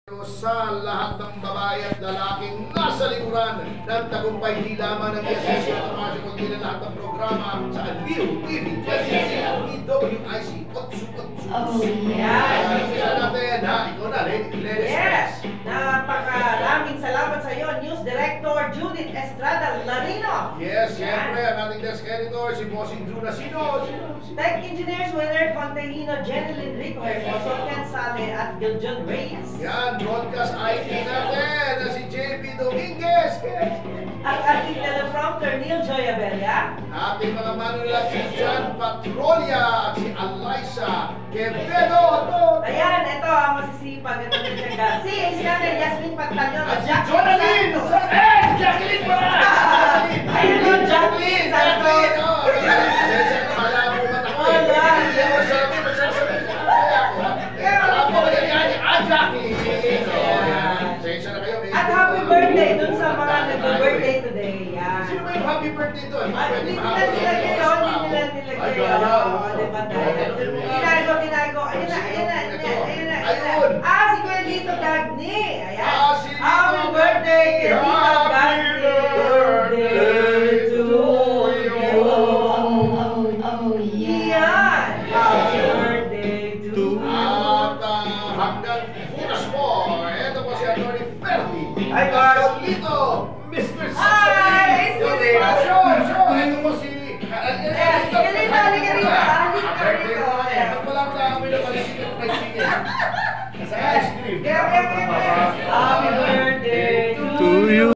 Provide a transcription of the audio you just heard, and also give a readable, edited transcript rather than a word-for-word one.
Sa lahat ng babae at lalaking nasa likuran ng tagumpay di lamang ng SSC Automatic kundi na lahat ng programa sa Aliw TV 20 EWIC Oh, yeah. Kaya natin ha, ikaw na, ladies Yes! Napakaraming salamat sa iyo, News Director Judith Estrada Larino. Yes, siyempre, ang ating desk editor, si Bossing Drew Nasino. Tech Engineers Winner Contehino, Jeneline Rico, Hermoso Ken Sale at Giljon Reyes. Yan, broadcast IT natin, na si JP Dominguez. Ang ating teleprompter, Neil Joyabella. Ating mga manulat si John Patrolia at si Alyssa Quevedo. Ayan, ito ang masisipag. Ito na siya. Si Iskandar Yasmin Pagtalyon At si Jonalyn! Jacqueline pa na! Ayun o, Jacqueline! Jacqueline! Malabo ba ako eh? Hindi ako sabi, magsasabi ako. Malabo ba yan? Jacqueline! Sensya na kayo. At happy birthday dun sa mga nag-birthday today. Yan. Sino ba yung happy birthday doon? Hindi na sila